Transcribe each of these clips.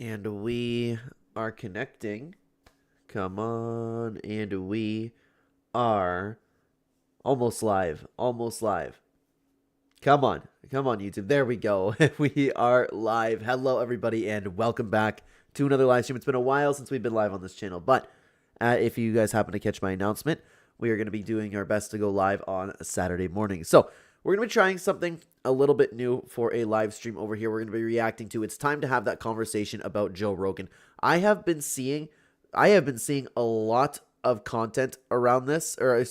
And we are connecting. Come on. And we are almost live. Almost live. Come on. Come on, YouTube. There we go. We are live. Hello, everybody, and welcome back to another live stream. It's been a while since we've been live on this channel, but if you guys happen to catch my announcement, we are going to be doing our best to go live on a Saturday morning. So we're going to be trying something a little bit new for a live stream over here. We're going to be reacting to. It's time to have that conversation about Joe Rogan. I have been seeing a lot of content around this, or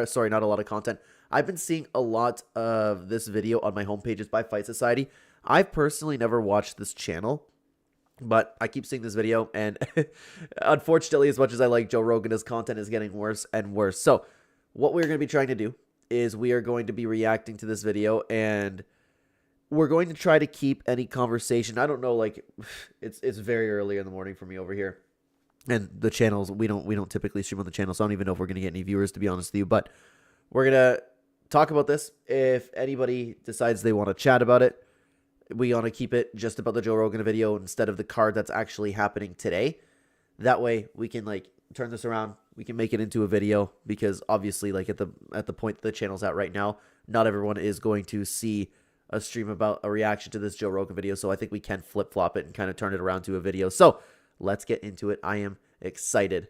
sorry, not a lot of content. I've been seeing a lot of this video on my homepages by Fight Society. I've personally never watched this channel, but I keep seeing this video, and unfortunately, as much as I like Joe Rogan, his content is getting worse and worse. So what we're going to be trying to do is we are going to be reacting to this video, and we're going to try to keep any conversation. I don't know, like, it's very early in the morning for me over here. And the channels, we don't typically stream on the channel, so I don't even know if we're going to get any viewers, to be honest with you. But we're going to talk about this. If anybody decides they want to chat about it, we want to keep it just about the Joe Rogan video instead of the card that's actually happening today. That way we can, like, turn this around. We can make it into a video, because obviously, like, at the point the channel's at right now, not everyone is going to see a stream about a reaction to this Joe Rogan video. So I think we can flip-flop it and kind of turn it around to a video. So let's get into it. I am excited.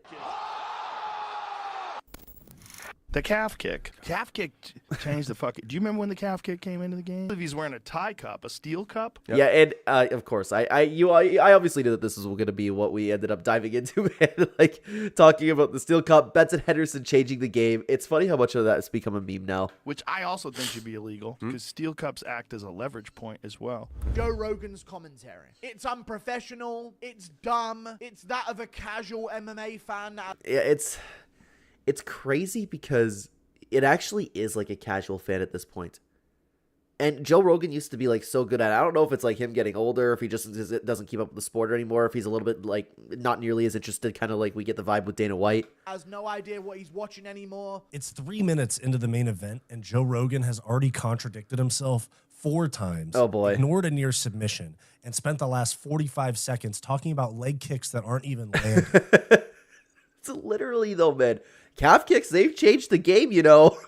The calf kick. Calf kick changed the fucking... Do you remember when the calf kick came into the game? If he's wearing a tie cup, a steel cup. Yep. Yeah, and of course, I obviously knew that this was going to be what we ended up diving into, man. Like, talking about the steel cup, Benson Henderson changing the game. It's funny how much of that has become a meme now. Which I also think should be illegal, because steel cups act as a leverage point as well. Joe Rogan's commentary. It's unprofessional. It's dumb. It's that of a casual MMA fan. Yeah, it's crazy because it actually is like a casual fan at this point. And Joe Rogan used to be, like, so good at it. I don't know if it's like him getting older, if he just doesn't keep up with the sport anymore, if he's a little bit, like, not nearly as interested, kind of like we get the vibe with Dana White. Has no idea what he's watching anymore. It's 3 minutes into the main event, and Joe Rogan has already contradicted himself 4 times. Oh, boy. Ignored a near submission, and spent the last 45 seconds talking about leg kicks that aren't even landing. It's literally, though, man. Calf kicks, they've changed the game, you know.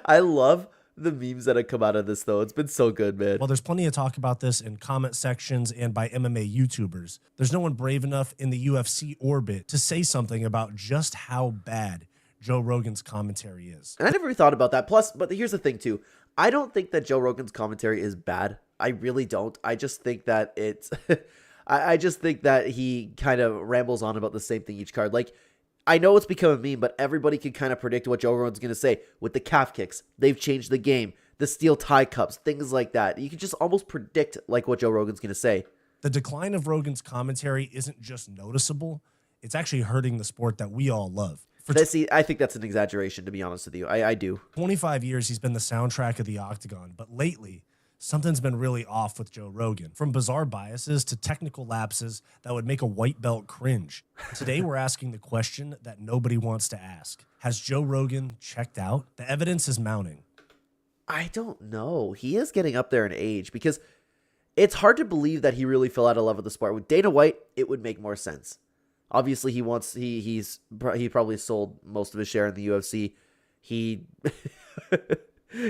I love the memes that have come out of this, though. It's been so good, man. Well, there's plenty of talk about this in comment sections and by MMA YouTubers. There's no one brave enough in the UFC orbit to say something about just how bad Joe Rogan's commentary is. And I never thought about that. Plus, but here's the thing, too. I don't think that Joe Rogan's commentary is bad. I really don't. I just think that it's... I just think that he kind of rambles on about the same thing each card. Like, I know it's become a meme, but everybody can kind of predict what Joe Rogan's going to say with the calf kicks. They've changed the game. The steel tie cups, things like that. You can just almost predict, like, what Joe Rogan's going to say. The decline of Rogan's commentary isn't just noticeable. It's actually hurting the sport that we all love. See, I think that's an exaggeration, to be honest with you. I do. 25 years, he's been the soundtrack of the Octagon, but lately, something's been really off with Joe Rogan. From bizarre biases to technical lapses that would make a white belt cringe. Today, we're asking the question that nobody wants to ask. Has Joe Rogan checked out? The evidence is mounting. I don't know. He is getting up there in age, because it's hard to believe that he really fell out of love with the sport. With Dana White, it would make more sense. Obviously, he probably sold most of his share in the UFC.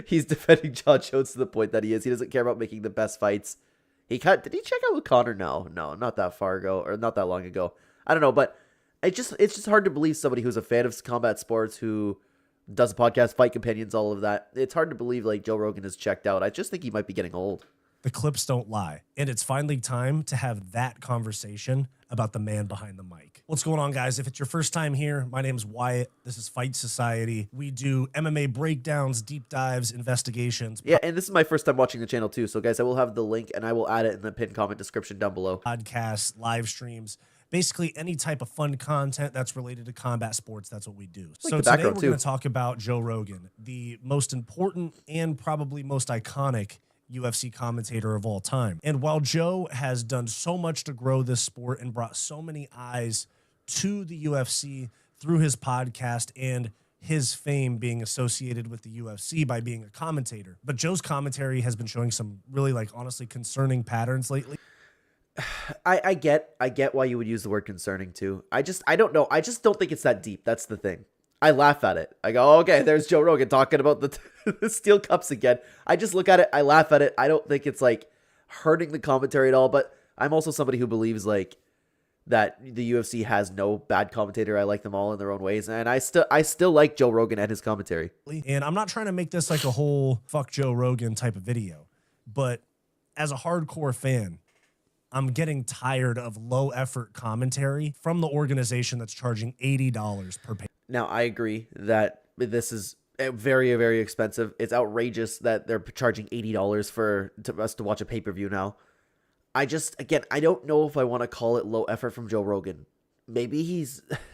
He's defending John Jones to the point that he is. He doesn't care about making the best fights. Did he check out with Conor? No, not that far ago, or not that long ago. I don't know, but it's just hard to believe somebody who's a fan of combat sports, who does a podcast, Fight Companions, all of that. It's hard to believe, like, Joe Rogan is checked out. I just think he might be getting old. The clips don't lie, and it's finally time to have that conversation about the man behind the mic. What's going on, guys? If it's your first time here, my name is Wyatt. This is Fight Society. We do MMA breakdowns, deep dives, investigations. Yeah, and this is my first time watching the channel too. So, guys, I will have the link, and I will add it in the pinned comment description down below. Podcasts, live streams, basically any type of fun content that's related to combat sports. That's what we do. Like so today we're going to talk about Joe Rogan, the most important and probably most iconic UFC commentator of all time. And while Joe has done so much to grow this sport and brought so many eyes to the UFC through his podcast and his fame being associated with the UFC by being a commentator, but Joe's commentary has been showing some really, like, honestly concerning patterns lately. I get why you would use the word concerning too. I don't know. I just don't think it's that deep. That's the thing. I laugh at it. I go, okay, there's Joe Rogan talking about the steel cups again. I just look at it. I laugh at it. I don't think it's like hurting the commentary at all. But I'm also somebody who believes like that the UFC has no bad commentator. I like them all in their own ways, and I still like Joe Rogan and his commentary. And I'm not trying to make this like a whole fuck Joe Rogan type of video, but as a hardcore fan, I'm getting tired of low effort commentary from the organization that's charging $80 per pay. Now, I agree that this is very, very expensive. It's outrageous that they're charging $80 for us to watch a pay-per-view now. I don't know if I want to call it low effort from Joe Rogan. Maybe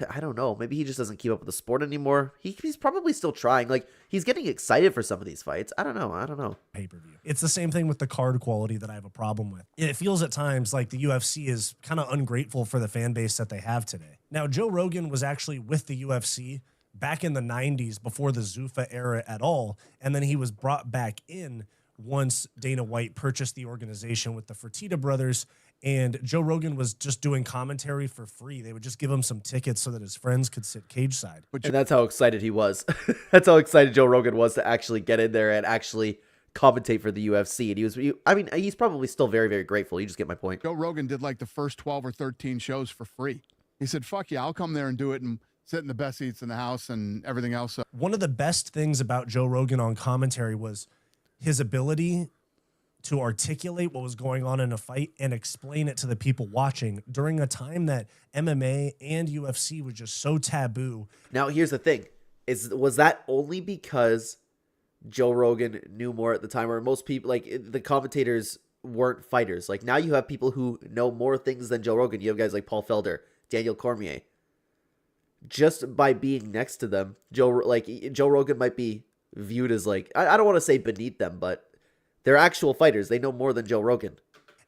I don't know. Maybe he just doesn't keep up with the sport anymore. He's probably still trying. Like, he's getting excited for some of these fights. I don't know. Pay-per-view. It's the same thing with the card quality that I have a problem with. It feels at times like the UFC is kind of ungrateful for the fan base that they have today. Now, Joe Rogan was actually with the UFC back in the 90s before the Zuffa era at all, and then he was brought back in once Dana White purchased the organization with the Fertitta brothers, and Joe Rogan was just doing commentary for free. They would just give him some tickets so that his friends could sit cage side. And that's how excited he was. That's how excited Joe Rogan was to actually get in there and actually commentate for the UFC. And he's probably still very, very grateful. You just get my point. Joe Rogan did like the first 12 or 13 shows for free. He said, fuck yeah, I'll come there and do it and sit in the best seats in the house and everything else. One of the best things about Joe Rogan on commentary was his ability to articulate what was going on in a fight and explain it to the people watching during a time that MMA and UFC was just so taboo. Now, here's the thing. Was that only because Joe Rogan knew more at the time, or most people, like the commentators weren't fighters? Like, now you have people who know more things than Joe Rogan. You have guys like Paul Felder, Daniel Cormier. Just by being next to them, Joe Rogan might be viewed as like, I don't want to say beneath them, but they're actual fighters. They know more than Joe Rogan.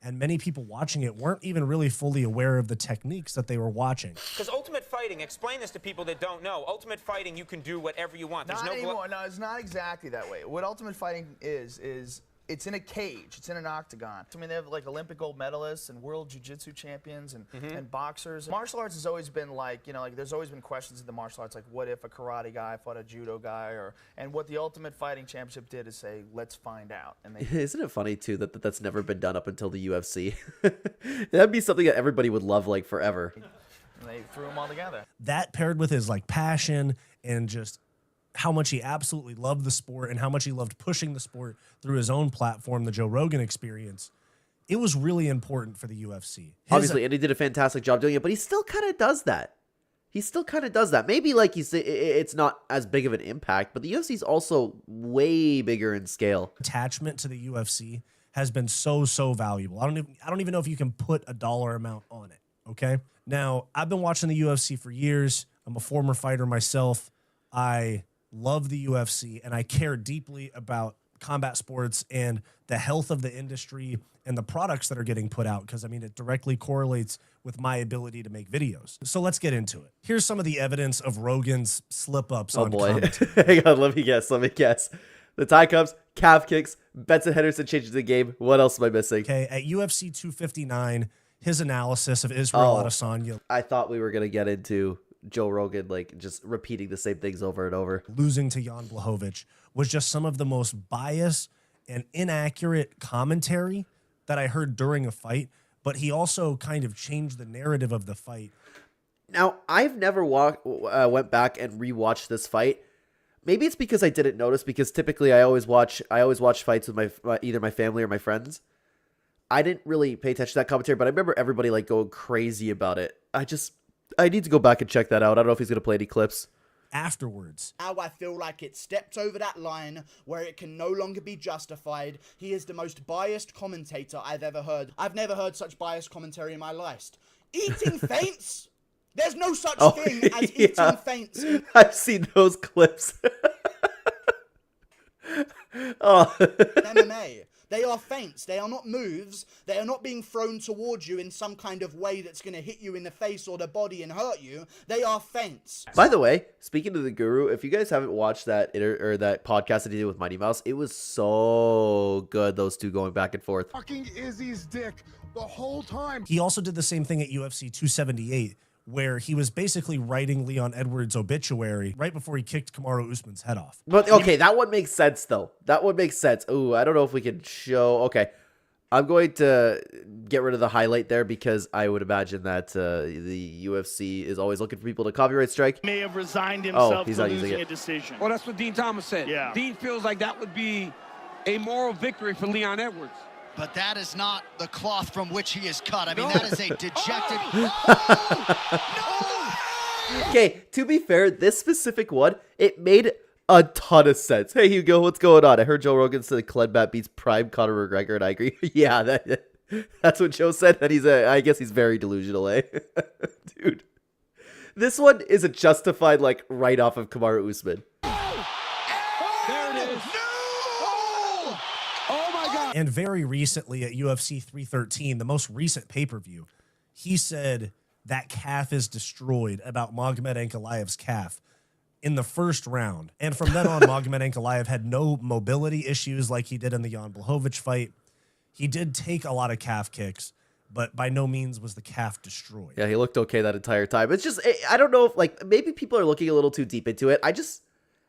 And many people watching it weren't even really fully aware of the techniques that they were watching. Because Ultimate Fighting, explain this to people that don't know. Ultimate Fighting, you can do whatever you want. There's Not no anymore. No, it's not exactly that way. What Ultimate Fighting is it's in a cage. It's in an octagon. I mean, they have like Olympic gold medalists and world jiu-jitsu champions and boxers. Martial arts has always been like, there's always been questions in the martial arts, like what if a karate guy fought a judo guy, and what the Ultimate Fighting Championship did is say, let's find out. And Isn't it funny too that that's never been done up until the UFC? That'd be something that everybody would love like forever. And they threw them all together. That paired with his like passion and just how much he absolutely loved the sport and how much he loved pushing the sport through his own platform, the Joe Rogan Experience, it was really important for the UFC. Obviously, and he did a fantastic job doing it, but he still kind of does that. Maybe like it's not as big of an impact, but the UFC is also way bigger in scale. Attachment to the UFC has been so valuable. I don't even know if you can put a dollar amount on it. Okay. Now, I've been watching the UFC for years. I'm a former fighter myself. I love the UFC, and I care deeply about combat sports and the health of the industry and the products that are getting put out, because I mean, it directly correlates with my ability to make videos. So let's get into it. Here's some of the evidence of Rogan's slip-ups on commentary. Hang on, let me guess. The tie cups, calf kicks, Benson Henderson changes the game. What else am I missing? Okay, at UFC 259, his analysis of Israel Adesanya I thought we were going to get into Joe Rogan, like, just repeating the same things over and over. losing to Jan Blachowicz was just some of the most biased and inaccurate commentary that I heard during a fight, but he also kind of changed the narrative of the fight. Now, I've never went back and rewatched this fight. Maybe it's because I didn't notice, because typically I always watch fights with either my family or my friends. I didn't really pay attention to that commentary, but I remember everybody like going crazy about it. I need to go back and check that out. I don't know if he's going to play any clips. Afterwards, Now I feel like it stepped over that line where it can no longer be justified. He is the most biased commentator I've ever heard. I've never heard such biased commentary in my life. Eating feints? There's no such thing as eating feints. I've seen those clips. MMA. They are feints. They are not moves. They are not being thrown towards you in some kind of way that's going to hit you in the face or the body and hurt you. They are feints. By the way, speaking of the Guru, if you guys haven't watched that that podcast that he did with Mighty Mouse, it was so good, those two going back and forth. Fucking Izzy's dick the whole time. He also did the same thing at UFC 278, where he was basically writing Leon Edwards' obituary right before he kicked Kamaru Usman's head off. But okay, that one makes sense though. That one makes sense. Ooh, I don't know if we can show. Okay, I'm going to get rid of the highlight there because I would imagine that the UFC is always looking for people to copyright strike. May have resigned himself he's to not using losing it. a decision. Well, that's what Dean Thomas said. Yeah. Dean feels like that would be a moral victory for Leon Edwards. But that is not the cloth from which he is cut. I mean, that is a dejected. Okay, to be fair, this specific one, it made a ton of sense. Hey, Hugo, what's going on? I heard Joe Rogan said Clenbat beats prime Conor McGregor, and I agree. Yeah, that's what Joe said. That I guess he's very delusional, eh? Dude, this one is a justified, like, right off of Kamaru Usman. There it is. Oh my God. And very recently at UFC 313, the most recent pay-per-view, he said that calf is destroyed about Magomed Ankalaev's calf in the first round. And from then on, Magomed Ankalaev had no mobility issues like he did in the Jan Blachowicz fight. He did take a lot of calf kicks, but by no means was the calf destroyed. Yeah, he looked okay that entire time. It's just, I don't know if, like, maybe people are looking a little too deep into it. I just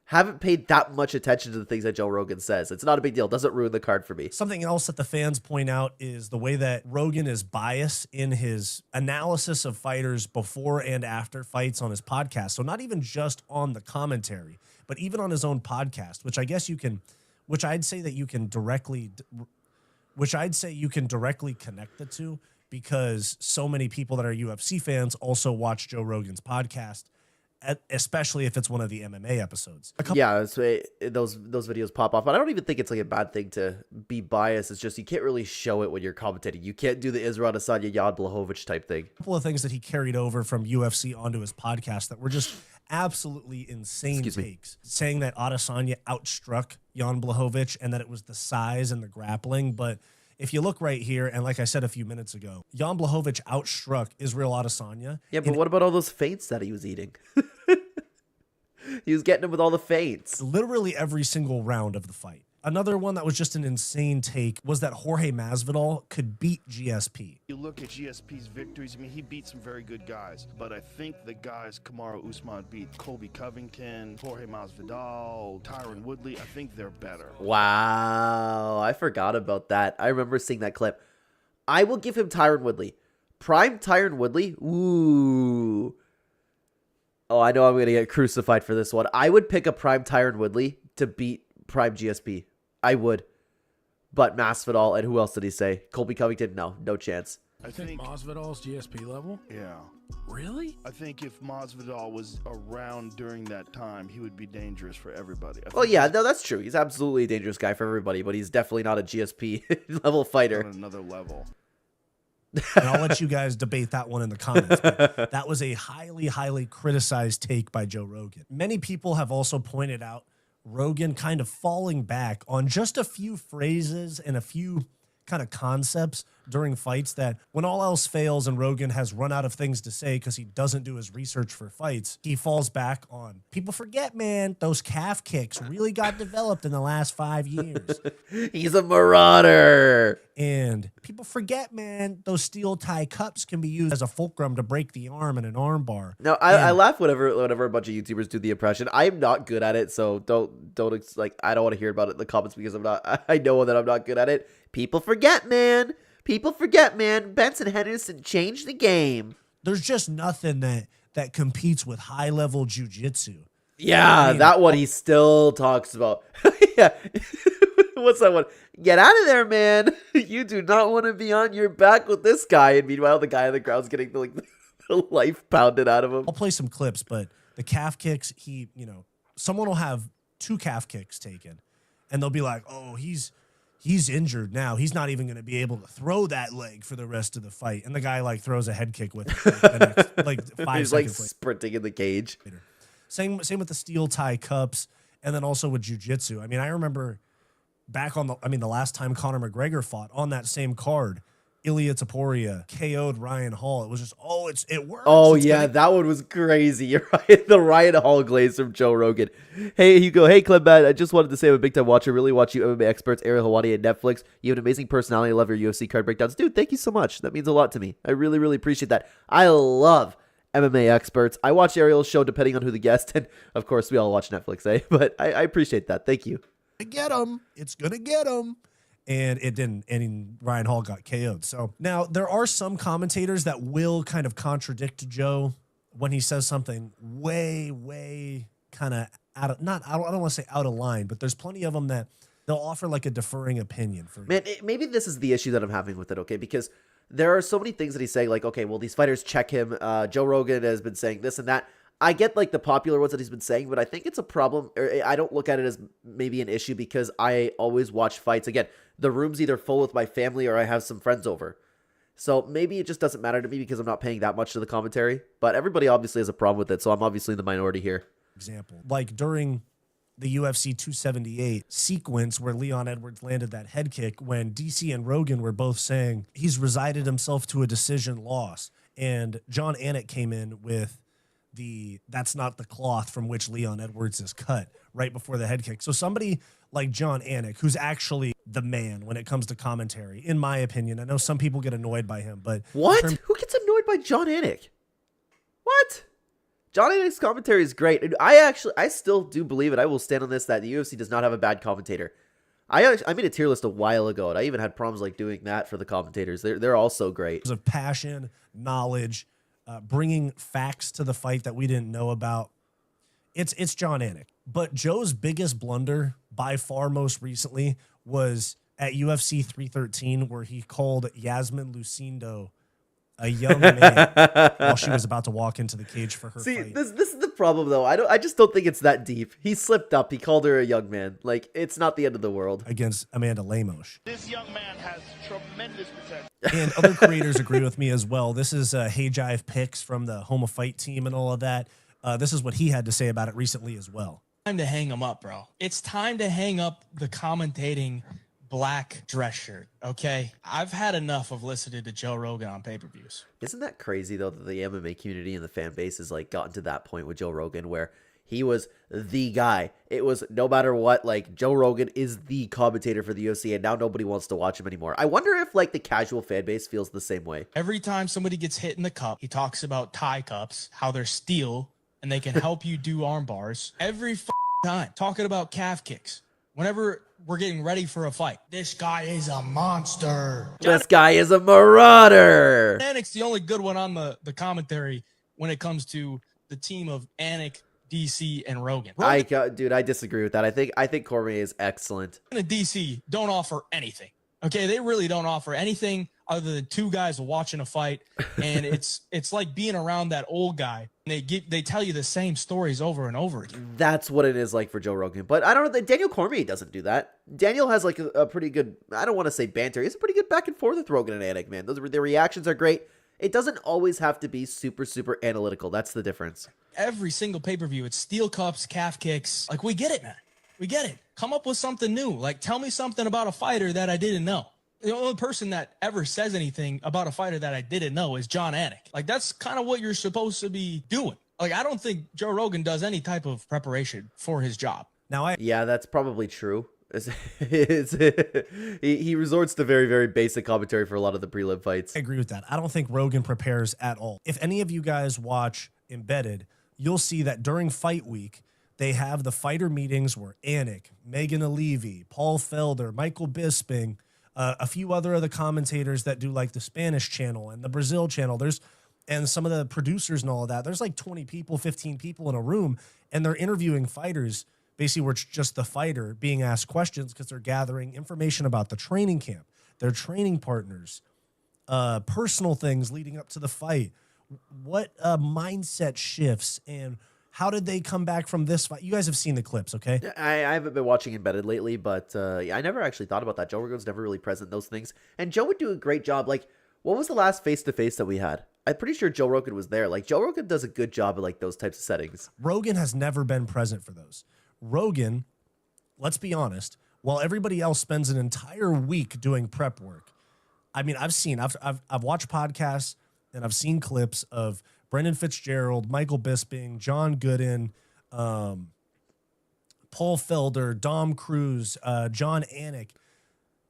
haven't paid that much attention to the things that Joe Rogan says. It's not a big deal. It doesn't ruin the card for me. Something else that the fans point out is the way that Rogan is biased in his analysis of fighters before and after fights on his podcast. So not even just on the commentary, but even on his own podcast, which I guess you can, which I'd say you can directly connect the two, because so many people that are UFC fans also watch Joe Rogan's podcast, especially if it's one of the MMA episodes. Yeah, so those videos pop off, but I don't even think it's like a bad thing to be biased. It's just you can't really show it when you're commentating. You can't do the Israel Adesanya, Jan Blachowicz type thing. A couple of things that he carried over from UFC onto his podcast that were just absolutely insane takes. Saying that Adesanya outstruck Jan Blachowicz and that it was the size and the grappling, but if you look right here, and like I said a few minutes ago, Jan Blachowicz outstruck Israel Adesanya. Yeah, but what about all those feints that he was eating? He was getting him with all the feints. Literally every single round of the fight. Another one that was just an insane take was that Jorge Masvidal could beat GSP. You look at GSP's victories, I mean, he beat some very good guys, but I think the guys Kamaru Usman beat, Colby Covington, Jorge Masvidal, Tyron Woodley, I think they're better. Wow, I forgot about that. I remember seeing that clip. I will give him Tyron Woodley. Prime Tyron Woodley? Ooh. Oh, I know I'm going to get crucified for this one. I would pick a prime Tyron Woodley to beat prime GSP. I would. But Masvidal, and who else did he say? Colby Covington? No chance. I think Masvidal's GSP level? Yeah. Really? I think if Masvidal was around during that time, he would be dangerous for everybody. Well, yeah, no, that's true. He's absolutely a dangerous guy for everybody, but he's definitely not a GSP level fighter. On another level. And I'll let you guys debate that one in the comments. But that was a highly, highly criticized take by Joe Rogan. Many people have also pointed out Rogan kind of falling back on just a few phrases and a few kind of concepts during fights that when all else fails and Rogan has run out of things to say because he doesn't do his research for fights, he falls back on. People forget, man, those calf kicks really got developed in the last 5 years. He's a marauder. And people forget, man, those steel tie cups can be used as a fulcrum to break the arm in an arm bar. Now, I laugh whenever a bunch of YouTubers do the impression. I am not good at it, so don't like, I don't want to hear about it in the comments because I know that I'm not good at it. People forget, man. People forget, man. Benson Henderson changed the game. There's just nothing that competes with high-level jiu-jitsu. Yeah, I mean, that one he still talks about. Yeah. What's that one? Get out of there, man. You do not want to be on your back with this guy. And meanwhile, the guy on the ground's getting the life pounded out of him. I'll play some clips, but the calf kicks, someone will have 2 calf kicks taken, and they'll be like, oh, he's injured now. He's not even going to be able to throw that leg for the rest of the fight. And the guy throws a head kick with it, the next, 5 He's seconds later. sprinting in the cage. Same with the steel tie cups, and then also with jiu-jitsu. I mean, I remember back on the last time Conor McGregor fought on that same card, Ilya Taporia KO'd Ryan Hall. It was just, it works. Oh, It's yeah, that one was crazy. You're right. The Ryan Hall glaze from Joe Rogan. Hey, Hugo. Hey, Clenbat. I just wanted to say I'm a big-time watcher. Really watch you MMA experts, Ariel Hawani and Netflix. You have an amazing personality. I love your UFC card breakdowns. Dude, thank you so much. That means a lot to me. I really, really appreciate that. I love MMA experts. I watch Ariel's show depending on who the guest, and of course, we all watch Netflix, eh? But I appreciate that. Thank you. Get him. It's going to get him. And it didn't. And Ryan Hall got KO'd. So now there are some commentators that will kind of contradict Joe when he says something way kind of I don't want to say out of line, but there's plenty of them that they'll offer like a deferring opinion for. Man, maybe this is the issue that I'm having with it, okay? Because there are so many things that he's saying, like, okay, well, these fighters check him. Joe Rogan has been saying this and that. I get like the popular ones that he's been saying, but I think it's a problem. Or I don't look at it as maybe an issue because I always watch fights. Again, the room's either full with my family or I have some friends over. So maybe it just doesn't matter to me because I'm not paying that much to the commentary. But everybody obviously has a problem with it, so I'm obviously in the minority here. Example, like during the UFC 278 sequence where Leon Edwards landed that head kick, when DC and Rogan were both saying he's resided himself to a decision loss, and John Anik came in with that's not the cloth from which Leon Edwards is cut right before the head kick. So somebody like John Anik, who's actually the man when it comes to commentary, in my opinion. I know some people get annoyed by him, but what? Who gets annoyed by John Anik? What? John Anik's commentary is great. And I still do believe it. I will stand on this that the UFC does not have a bad commentator. I made a tier list a while ago, and I even had problems like doing that for the commentators. They're also great. Of passion, knowledge, bringing facts to the fight that we didn't know about. It's John Anik. But Joe's biggest blunder by far most recently was at UFC 313 where he called Yasmin Lucindo a young man while she was about to walk into the cage for her fight. This is the problem though. I just don't think it's that deep. He slipped up. He called her a young man. Like, it's not the end of the world. Against Amanda Lemos. This young man has tremendous potential. And other creators agree with me as well. This is Hey Jive Picks from the Home of Fight team and all of that. This is what he had to say about it recently as well. Time to hang him up, bro. It's time to hang up the commentating black dress shirt, okay? I've had enough of listening to Joe Rogan on pay-per-views. Isn't that crazy, though, that the MMA community and the fan base has, like, gotten to that point with Joe Rogan where he was the guy. It was no matter what, like, Joe Rogan is the commentator for the UFC, and now nobody wants to watch him anymore. I wonder if, like, the casual fan base feels the same way. Every time somebody gets hit in the cup, he talks about tie cups, how they're steel, and they can help you do arm bars. Every time. Talking about calf kicks. Whenever we're getting ready for a fight. This guy is a monster. This guy is a marauder. Anik's the only good one on the commentary when it comes to the team of Anik, DC, and Rogan. Dude, I disagree with that. I think Cormier is excellent. And DC don't offer anything. Okay, they really don't offer anything other than two guys watching a fight, and it's like being around that old guy. They tell you the same stories over and over again. That's what it is like for Joe Rogan. But I don't know. Daniel Cormier doesn't do that. Daniel has like a pretty good, I don't want to say banter. He's a pretty good back and forth with Rogan and Anik, man. Their reactions are great. It doesn't always have to be super, super analytical. That's the difference. Every single pay-per-view, it's steel cups, calf kicks. Like, we get it, man. We get it. Come up with something new. Like, tell me something about a fighter that I didn't know. The only person that ever says anything about a fighter that I didn't know is John Anik. Like, that's kind of what you're supposed to be doing. Like, I don't think Joe Rogan does any type of preparation for his job. Yeah, that's probably true. He resorts to very, very basic commentary for a lot of the prelim fights. I agree with that. I don't think Rogan prepares at all. If any of you guys watch Embedded, you'll see that during fight week, they have the fighter meetings where Anik, Megan Levy, Paul Felder, Michael Bisping, a few other of the commentators that do like the Spanish channel and the Brazil channel. And some of the producers and all of that. There's like 20 people, 15 people in a room, and they're interviewing fighters, basically where it's just the fighter being asked questions because they're gathering information about the training camp, their training partners, personal things leading up to the fight, what mindset shifts, and how did they come back from this fight? You guys have seen the clips, okay? I haven't been watching Embedded lately, but I never actually thought about that. Joe Rogan's never really present those things. And Joe would do a great job. Like, what was the last face-to-face that we had? I'm pretty sure Joe Rogan was there. Like, Joe Rogan does a good job of, like, those types of settings. Rogan has never been present for those. Rogan, let's be honest, while everybody else spends an entire week doing prep work, I mean, I've watched podcasts and I've seen clips of Brendan Fitzgerald, Michael Bisping, John Gooden, Paul Felder, Dom Cruz, John Anik.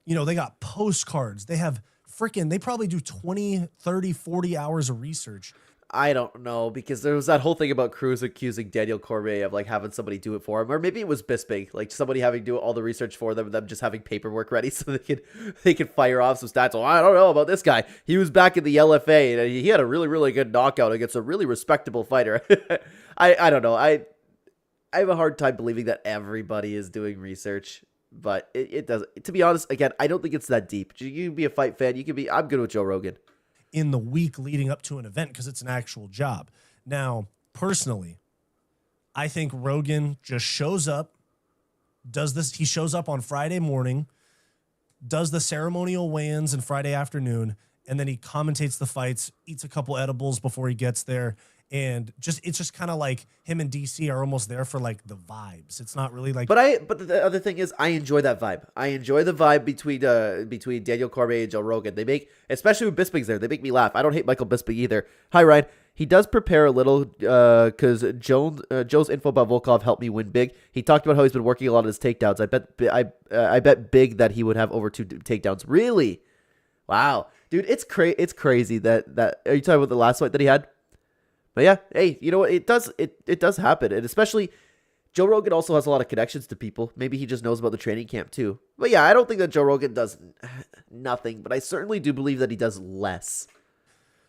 You know, they got postcards. They have they probably do 20, 30, 40 hours of research. I don't know, because there was that whole thing about Cruz accusing Daniel Cormier of like having somebody do it for him, or maybe it was Bisping, like somebody having to do all the research for them, and them just having paperwork ready so they could fire off some stats. Oh, I don't know about this guy. He was back in the LFA and he had a really, really good knockout against a really respectable fighter. I don't know. I have a hard time believing that everybody is doing research, but it does. To be honest, again, I don't think it's that deep. You can be a fight fan. I'm good with Joe Rogan. In the week leading up to an event, because it's an actual job. Now, personally, I think Rogan just shows up, does this. He shows up on Friday morning, does the ceremonial weigh-ins on Friday afternoon, and then he commentates the fights, eats a couple edibles before he gets there. And it's just kind of like him and DC are almost there for like the vibes. It's not really like. But the other thing is, I enjoy that vibe. I enjoy the vibe between Daniel Cormier and Joe Rogan. They make, especially when Bisping's there, they make me laugh. I don't hate Michael Bisping either. Hi Ryan. He does prepare a little because Joe's info about Volkov helped me win big. He talked about how he's been working a lot on his takedowns. I bet big that he would have over 2 takedowns. Really? Wow, dude, it's crazy that are you talking about the last fight that he had? But yeah, hey, you know what? It does happen. And especially Joe Rogan also has a lot of connections to people. Maybe he just knows about the training camp too. But yeah, I don't think that Joe Rogan does nothing, but I certainly do believe that he does less.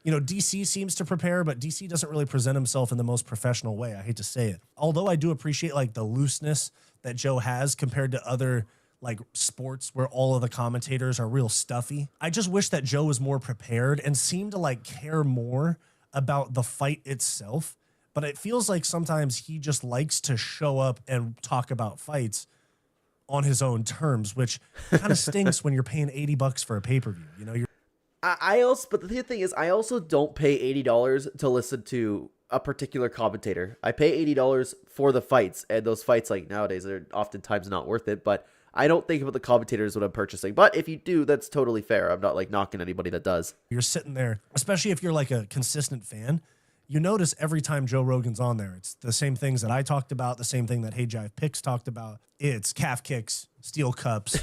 You know, DC seems to prepare, but DC doesn't really present himself in the most professional way. I hate to say it. Although I do appreciate like the looseness that Joe has compared to other like sports where all of the commentators are real stuffy. I just wish that Joe was more prepared and seemed to like care more about the fight itself, but it feels like sometimes he just likes to show up and talk about fights on his own terms, which kind of stinks when you're paying $80 for a pay-per-view. You know, but the thing is, I also don't pay $80 to listen to a particular commentator. I pay $80 for the fights, and those fights, like nowadays, are oftentimes not worth it, but I don't think about the commentators when I'm purchasing. But if you do, that's totally fair. I'm not like knocking anybody that does. You're sitting there, especially if you're like a consistent fan, you notice every time Joe Rogan's on there, it's the same things that I talked about, the same thing that Hey Jive Picks talked about. It's calf kicks, steel cups.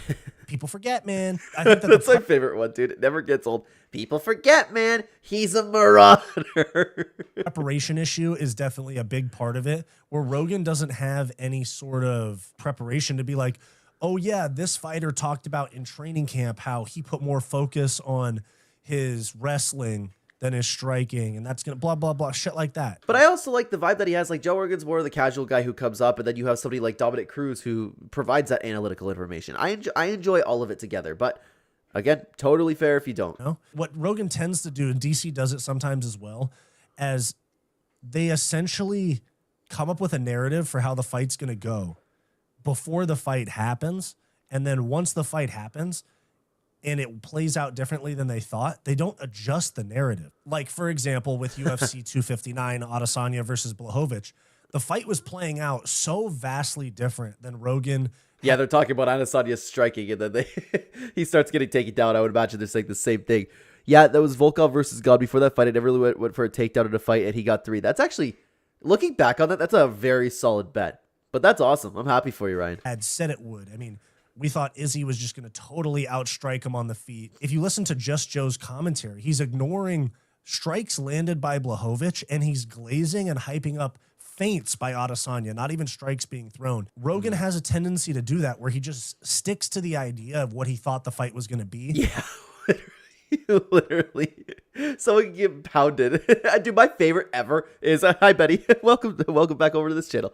People forget, man. I think that's my favorite one, dude. It never gets old. People forget, man. He's a marauder. Preparation issue is definitely a big part of it, where Rogan doesn't have any sort of preparation to be like, oh yeah, this fighter talked about in training camp how he put more focus on his wrestling than his striking, and that's gonna blah blah blah shit like that. But I also like the vibe that he has. Like Joe Rogan's more of the casual guy who comes up, and then you have somebody like Dominic Cruz who provides that analytical information. I enjoy all of it together, but again, totally fair if you don't. You know? What Rogan tends to do, and DC does it sometimes as well, as they essentially come up with a narrative for how the fight's gonna go before the fight happens, and then once the fight happens and it plays out differently than they thought, they don't adjust the narrative. Like, for example, with UFC 259, Adesanya versus Blachowicz, the fight was playing out so vastly different than Rogan. Yeah, they're talking about Adesanya striking, and then he starts getting taken down. I would imagine they're saying the same thing. Yeah, that was Volkov versus God. Before that fight, I never really went for a takedown in a fight, and he got 3. That's actually, looking back on that, that's a very solid bet. But that's awesome. I'm happy for you, Ryan. Had said it would. I mean, we thought Izzy was just going to totally outstrike him on the feet. If you listen to just Joe's commentary, he's ignoring strikes landed by Blachowicz, and he's glazing and hyping up feints by Adesanya, not even strikes being thrown. Rogan has a tendency to do that, where he just sticks to the idea of what he thought the fight was going to be. Yeah, literally. Someone can get pounded. Dude, my favorite ever is, hi Betty, welcome back over to this channel.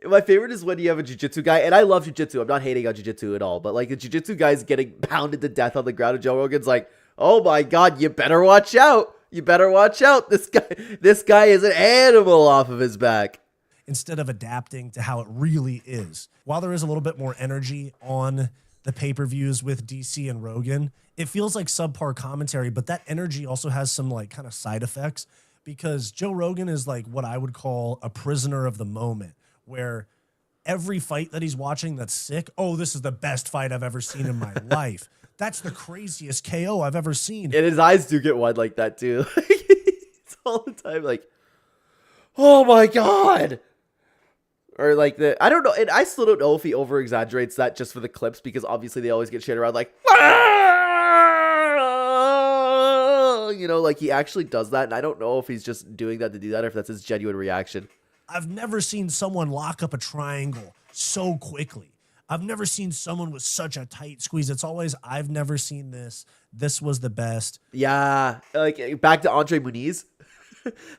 My favorite is when you have a jiu-jitsu guy, and I love jiu-jitsu. I'm not hating on jiu-jitsu at all, but like the jiu-jitsu guy's getting pounded to death on the ground, and Joe Rogan's like, oh my God, you better watch out. You better watch out. This guy is an animal off of his back. Instead of adapting to how it really is. While there is a little bit more energy on the pay-per-views with DC and Rogan, it feels like subpar commentary, but that energy also has some like kind of side effects, because Joe Rogan is like what I would call a prisoner of the moment, where every fight that he's watching that's sick, oh, this is the best fight I've ever seen in my life. That's the craziest KO I've ever seen. And his eyes do get wide like that too. It's all the time like, oh my God. Or like I don't know. And I still don't know if he over exaggerates that just for the clips, because obviously they always get shit around like, you know, like he actually does that. And I don't know if he's just doing that to do that or if that's his genuine reaction. I've never seen someone lock up a triangle so quickly. I've never seen someone with such a tight squeeze. It's always, I've never seen this. This was the best. Yeah. Like back to Andre Muniz.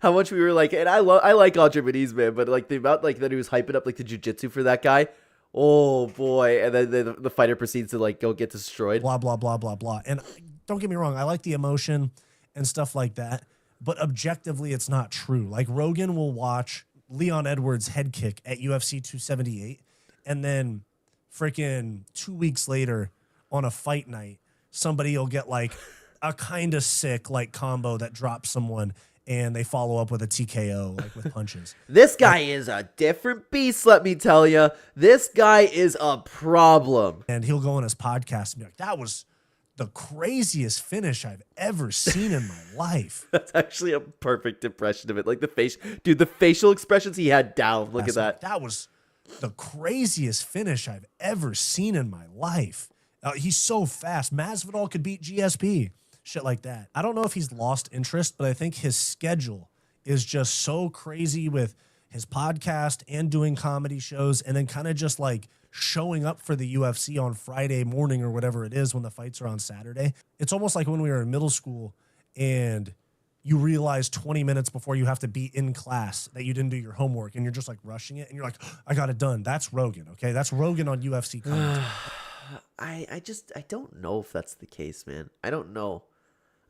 How much we were like, and I like Andre Muniz, man, but like the amount like that he was hyping up like the jiu-jitsu for that guy. Oh boy. And then the fighter proceeds to like go get destroyed. Blah, blah, blah, blah, blah. And don't get me wrong, I like the emotion and stuff like that, but objectively it's not true. Like Rogan will watch Leon Edwards' head kick at UFC 278, and then freaking 2 weeks later on a fight night, somebody will get like a kind of sick like combo that drops someone, and they follow up with a TKO, like with punches. This guy is a different beast, let me tell you. This guy is a problem. And he'll go on his podcast and be like, that was the craziest finish I've ever seen in my life. That's actually a perfect impression of it. Like the face, dude, the facial expressions he had down. Look at that. That was the craziest finish I've ever seen in my life. He's so fast. Masvidal could beat GSP. Shit like that. I don't know if he's lost interest, but I think his schedule is just so crazy with his podcast and doing comedy shows, and then kind of just like showing up for the UFC on Friday morning or whatever it is when the fights are on Saturday. It's almost like when we were in middle school and you realize 20 minutes before you have to be in class that you didn't do your homework and you're just like rushing it and you're like, I got it done. That's Rogan, okay? That's Rogan on UFC commentary. I don't know if that's the case, man. I don't know.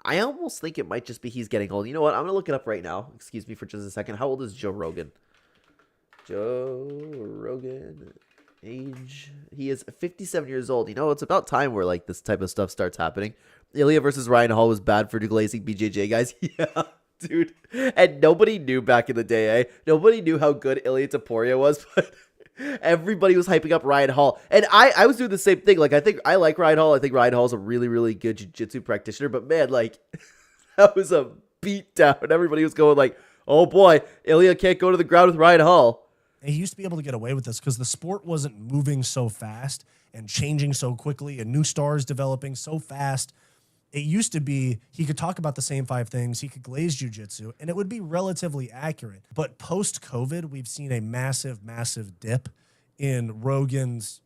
I almost think it might just be he's getting old. You know what? I'm going to look it up right now. Excuse me for just a second. How old is Joe Rogan? Joe Rogan age. He is 57 years old. You know, it's about time where like this type of stuff starts happening. Ilya versus Ryan Hall was bad for deglazing BJJ guys. Yeah, dude. And nobody knew back in the day, eh? Nobody knew how good Ilya Taporia was, but everybody was hyping up Ryan Hall. And I was doing the same thing. Like, I think I like Ryan Hall. I think Ryan Hall's a really, really good jiu-jitsu practitioner. But man, like, that was a beatdown. Everybody was going like, oh boy, Ilya can't go to the ground with Ryan Hall. And he used to be able to get away with this because the sport wasn't moving so fast and changing so quickly and new stars developing so fast. It used to be he could talk about the same 5 things, he could glaze jiu-jitsu, and it would be relatively accurate. But post-COVID, we've seen a massive, massive dip in Rogan's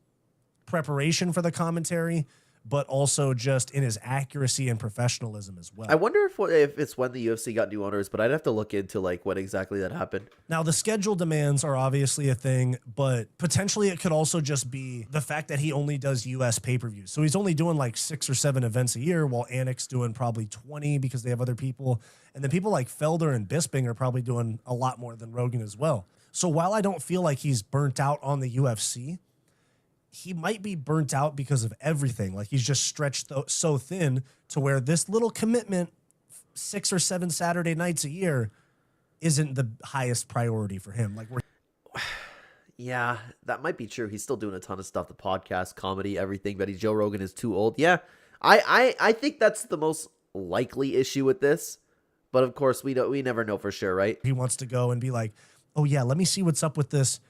preparation for the commentary, but also just in his accuracy and professionalism as well. I wonder if it's when the UFC got new owners, but I'd have to look into like what exactly that happened. Now, the schedule demands are obviously a thing, but potentially it could also just be the fact that he only does US pay-per-views. So he's only doing like 6 or 7 events a year, while Anik's doing probably 20 because they have other people. And then people like Felder and Bisping are probably doing a lot more than Rogan as well. So while I don't feel like he's burnt out on the UFC, he might be burnt out because of everything. Like he's just stretched so thin to where this little commitment, 6 or 7 Saturday nights a year, isn't the highest priority for him. Like yeah, that might be true. He's still doing a ton of stuff, the podcast, comedy, everything, but Joe Rogan is too old. Yeah, I think that's the most likely issue with this. But of course, we never know for sure, right? He wants to go and be like, oh yeah, let me see what's up with this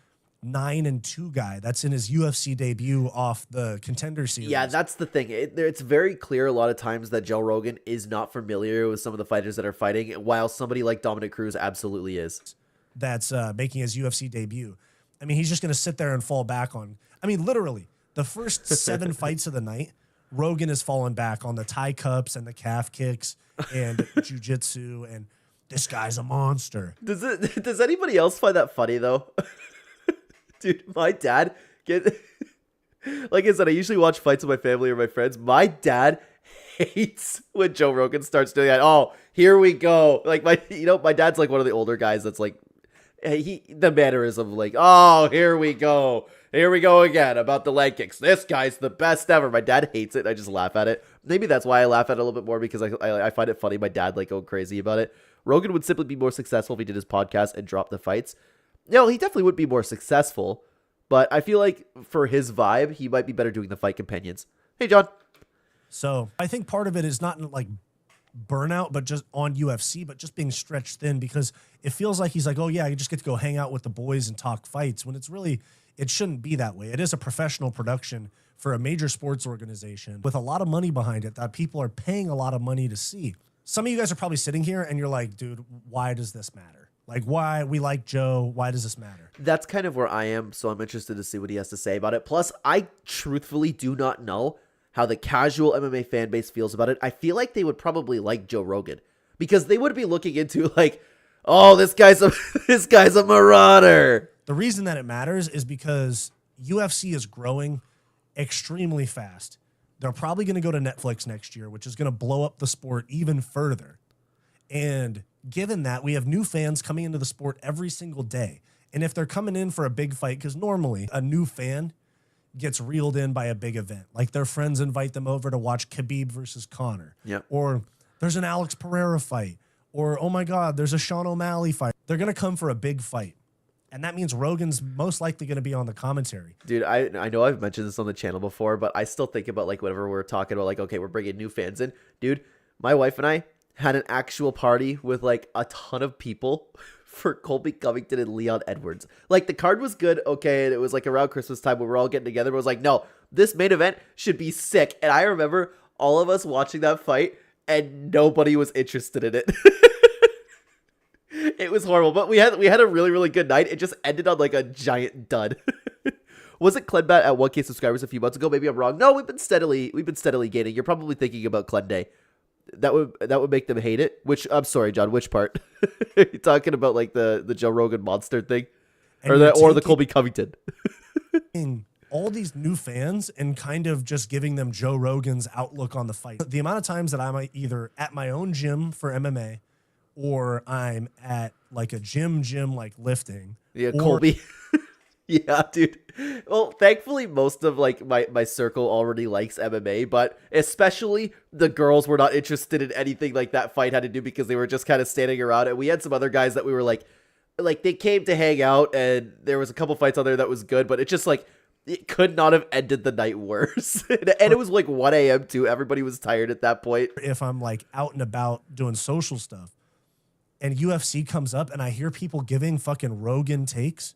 9-2 guy that's in his UFC debut off the Contender Series. Yeah, that's the thing. It's very clear a lot of times that Joe Rogan is not familiar with some of the fighters that are fighting, while somebody like Dominic Cruz absolutely is. That's making his UFC debut. I mean, he's just going to sit there and fall back on. I mean, literally, the first 7 fights of the night, Rogan has fallen back on the tie cups and the calf kicks and jiu-jitsu, and this guy's a monster. Does anybody else find that funny, though? Dude, my dad like I said, I usually watch fights with my family or my friends. My dad hates when Joe Rogan starts doing that. Oh, here we go. Like my dad's like one of the older guys that's like, the mannerism, like, oh, here we go again about the leg kicks. This guy's the best ever. My dad hates it. I just laugh at it. Maybe that's why I laugh at it a little bit more, because I find it funny. My dad like going crazy about it. Rogan would simply be more successful if he did his podcast and dropped the fights. No, he definitely would be more successful, but I feel like for his vibe, he might be better doing the fight companions. Hey, John. So I think part of it is not like burnout, but just on UFC, but just being stretched thin, because it feels like he's like, oh yeah, I just get to go hang out with the boys and talk fights, when it's really, it shouldn't be that way. It is a professional production for a major sports organization with a lot of money behind it that people are paying a lot of money to see. Some of you guys are probably sitting here and you're like, dude, why does this matter? Like, why we like Joe? Why does this matter? That's kind of where I am, so I'm interested to see what he has to say about it. Plus, I truthfully do not know how the casual MMA fan base feels about it. I feel like they would probably like Joe Rogan, because they would be looking into like, oh, this guy's a marauder. The reason that it matters is because UFC is growing extremely fast. They're probably going to go to Netflix next year, which is going to blow up the sport even further. And given that, we have new fans coming into the sport every single day. And if they're coming in for a big fight, because normally a new fan gets reeled in by a big event, like their friends invite them over to watch Khabib versus Conor. Yep. Or there's an Alex Pereira fight. Or, oh my God, there's a Sean O'Malley fight. They're going to come for a big fight. And that means Rogan's most likely going to be on the commentary. Dude, I know I've mentioned this on the channel before, but I still think about like whenever we're talking about like, okay, we're bringing new fans in. Dude, my wife and I had an actual party with like a ton of people for Colby Covington and Leon Edwards. Like the card was good, okay, and it was like around Christmas time when we're all getting together, but it was like, no, this main event should be sick. And I remember all of us watching that fight and nobody was interested in it. It was horrible, but we had a really, really good night. It just ended on like a giant dud. Was it Clenbat at 1K subscribers a few months ago? Maybe I'm wrong. No, we've been steadily gaining. You're probably thinking about Clen Day. That would make them hate it. Which, I'm sorry, John, which part? Are you talking about like the Joe Rogan monster thing? Or the Colby Covington? All these new fans and kind of just giving them Joe Rogan's outlook on the fight. The amount of times that I'm either at my own gym for MMA, or I'm at like a gym like lifting. Yeah, Colby. Yeah, dude. Well, thankfully, most of like my circle already likes MMA, but especially the girls were not interested in anything like that fight had to do, because they were just kind of standing around. And we had some other guys that we were like they came to hang out, and there was a couple fights on there that was good, but it just like, it could not have ended the night worse. And it was like 1 a.m. too. Everybody was tired at that point. If I'm like out and about doing social stuff and UFC comes up and I hear people giving fucking Rogan takes,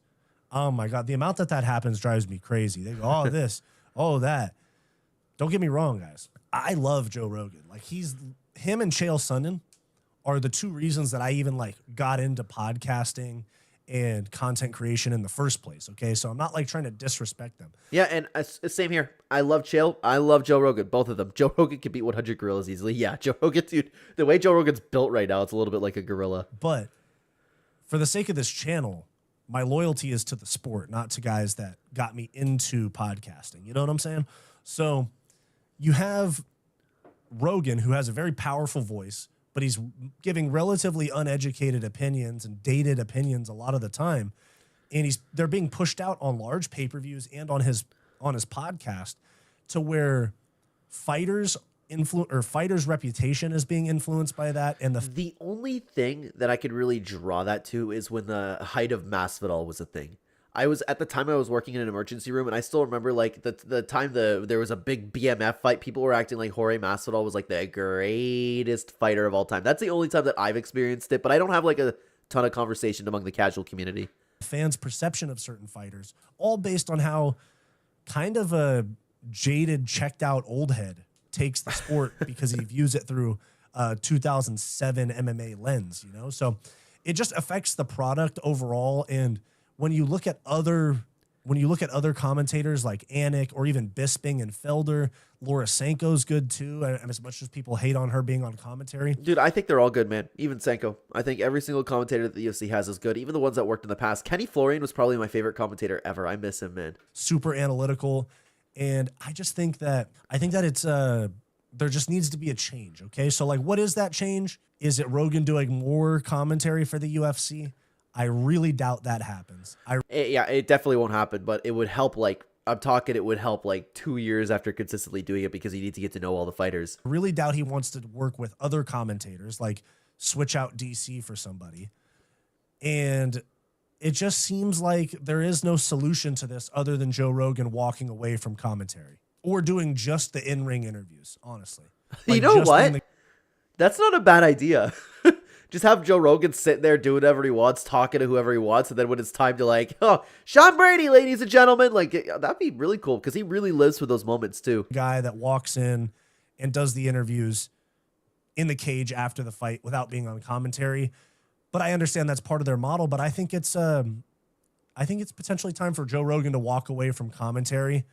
oh my God, the amount that happens drives me crazy. They go, oh, this, oh, that. Don't get me wrong, guys. I love Joe Rogan. Like him and Chael Sonnen are the two reasons that I even like got into podcasting and content creation in the first place. Okay. So I'm not like trying to disrespect them. Yeah. And same here. I love Chael. I love Joe Rogan. Both of them. Joe Rogan can beat 100 gorillas easily. Yeah. Joe Rogan, dude, the way Joe Rogan's built right now, it's a little bit like a gorilla. But for the sake of this channel, my loyalty is to the sport, not to guys that got me into podcasting. You know what I'm saying? So you have Rogan, who has a very powerful voice, but he's giving relatively uneducated opinions and dated opinions a lot of the time. And they're being pushed out on large pay-per-views and on his podcast, to where fighters' reputation is being influenced by that. And the only thing that I could really draw that to is when the height of Masvidal was a thing. At the time I was working in an emergency room, and I still remember like the time there was a big BMF fight. People were acting like Jorge Masvidal was like the greatest fighter of all time. That's the only time that I've experienced it, but I don't have like a ton of conversation among the casual community. Fans' perception of certain fighters, all based on how kind of a jaded, checked out old head takes the sport because he views it through a 2007 MMA lens, you know? So it just affects the product overall. And when you look at other commentators like Anik or even Bisping and Felder, Laura Sanko's good too. And as much as people hate on her being on commentary, dude, I think they're all good, man. Even Sanko. I think every single commentator that the UFC has is good. Even the ones that worked in the past. Kenny Florian was probably my favorite commentator ever. I miss him, man. Super analytical. And I think that it's there just needs to be a change. Okay. So like, what is that change? Is it Rogan doing more commentary for the UFC? I really doubt that happens. It definitely won't happen, but it would help. Like it would help like 2 years after consistently doing it, because you need to get to know all the fighters. I really doubt he wants to work with other commentators, like switch out DC for somebody. And it just seems like there is no solution to this other than Joe Rogan walking away from commentary. or doing just the in-ring interviews, honestly. You Like, know just what? being That's not a bad idea. Just have Joe Rogan sit there, do whatever he wants, talking to whoever he wants, and then when it's time to like, oh, Sean Brady, ladies and gentlemen, like that'd be really cool because he really lives for those moments too. guy that walks in and does the interviews in the cage after the fight without being on commentary. But I understand that's part of their model. But I think it's potentially time for Joe Rogan to walk away from commentary.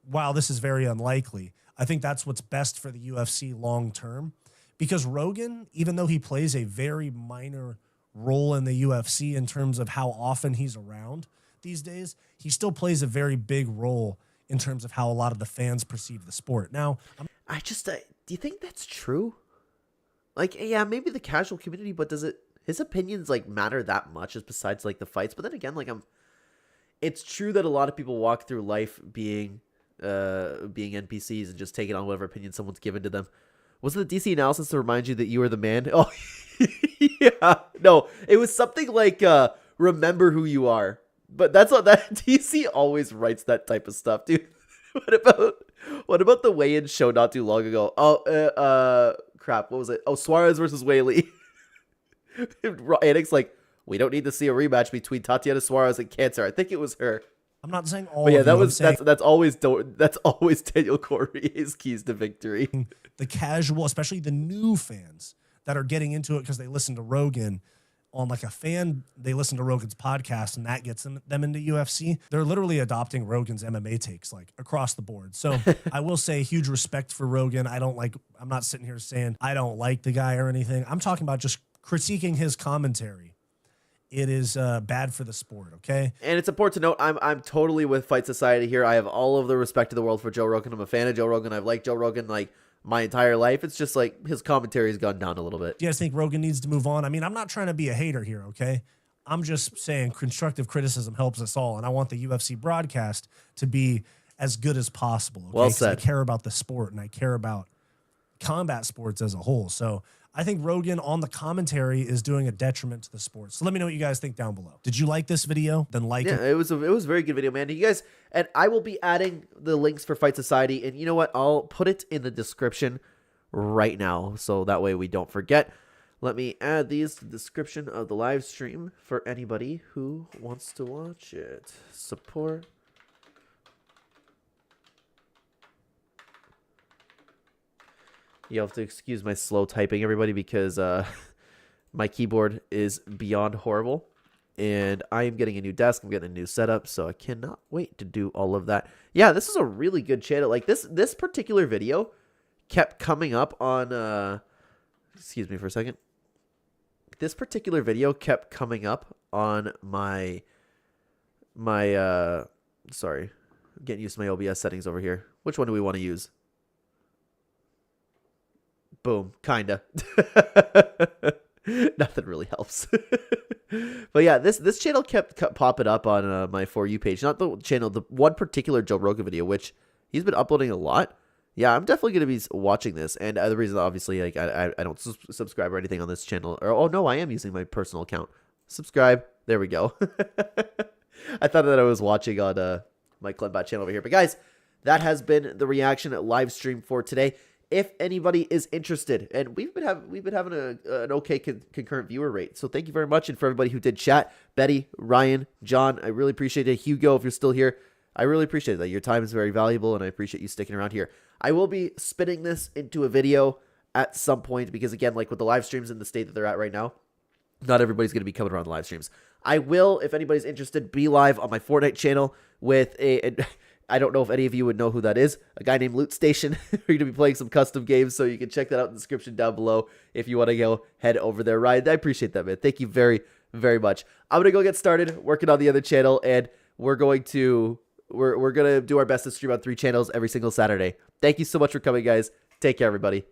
While this is very unlikely, I think that's what's best for the UFC long term. Because Rogan, even though he plays a very minor role in the UFC in terms of how often he's around these days, he still plays a very big role in terms of how a lot of the fans perceive the sport. Now, I just, do you think that's true? Like, yeah, maybe the casual community, but does it, his opinions like matter that much as besides like the fights? But then again, like it's true that a lot of people walk through life being NPCs and just taking on whatever opinion someone's given to them. Was it the DC analysis to remind you that you were the man? Oh, yeah. No, it was something like, remember who you are. But that's what that DC always writes that type of stuff, dude. What about the weigh-in show not too long ago? Oh, crap. What was it? Oh, Suarez versus Whaley. Anik's like, we don't need to see a rematch between Tatiana Suarez and Cancer. I think it was her. I'm not saying all. But yeah, of you, that's always Daniel Cormier's keys to victory. The casual, especially the new fans that are getting into it because they listen to Rogan on like a fan. They listen to Rogan's podcast, and that gets them into UFC. They're literally adopting Rogan's MMA takes like across the board. So I will say, huge respect for Rogan. I'm not sitting here saying I don't like the guy or anything. I'm talking about just critiquing his commentary. It is bad for the sport, okay? And it's important to note, I'm totally with Fight Society here. I have all of the respect in the world for Joe Rogan. I'm a fan of Joe Rogan. I've liked Joe Rogan like my entire life. It's just like his commentary has gone down a little bit. Do you guys think Rogan needs to move on? I mean, I'm not trying to be a hater here, okay? I'm just saying constructive criticism helps us all, and I want the UFC broadcast to be as good as possible. Okay? Well said. I care about the sport, and I care about combat sports as a whole. So I think Rogan on the commentary is doing a detriment to the sport. So let me know what you guys think down below. Did you like this video? Then like it. Yeah, it was a very good video, man. You guys, and I will be adding the links for Fight Society, and you know what? I'll put it in the description right now, so that way we don't forget. Let me add these to the description of the live stream for anybody who wants to watch it. Support. You have to excuse my slow typing, everybody, because my keyboard is beyond horrible. And I am getting a new desk. I'm getting a new setup, so I cannot wait to do all of that. Yeah, this is a really good channel. Like, this particular video kept coming up on... excuse me for a second. This particular video kept coming up on my... sorry. I'm getting used to my OBS settings over here. Which one do we want to use? Boom, kinda. Nothing really helps. But yeah, this channel kept popping up on my For You page. Not the channel, the one particular Joe Rogan video, which he's been uploading a lot. Yeah, I'm definitely going to be watching this. And the reason, obviously, like I don't subscribe or anything on this channel. Or, oh, no, I am using my personal account. Subscribe. There we go. I thought that I was watching on my Clenbat channel over here. But guys, that has been the reaction live stream for today. If anybody is interested, and we've been having an okay concurrent viewer rate, so thank you very much. And for everybody who did chat, Betty, Ryan, John, I really appreciate it. Hugo, if you're still here, I really appreciate that. Your time is very valuable, and I appreciate you sticking around here. I will be spinning this into a video at some point because, again, like with the live streams in the state that they're at right now, not everybody's going to be coming around the live streams. I will, if anybody's interested, be live on my Fortnite channel with I don't know if any of you would know who that is. A guy named Loot Station. We're going to be playing some custom games, so you can check that out in the description down below if you want to go head over there. Ryan, I appreciate that, man. Thank you very, very much. I'm going to go get started working on the other channel, and we're going to do our best to stream on 3 channels every single Saturday. Thank you so much for coming, guys. Take care, everybody.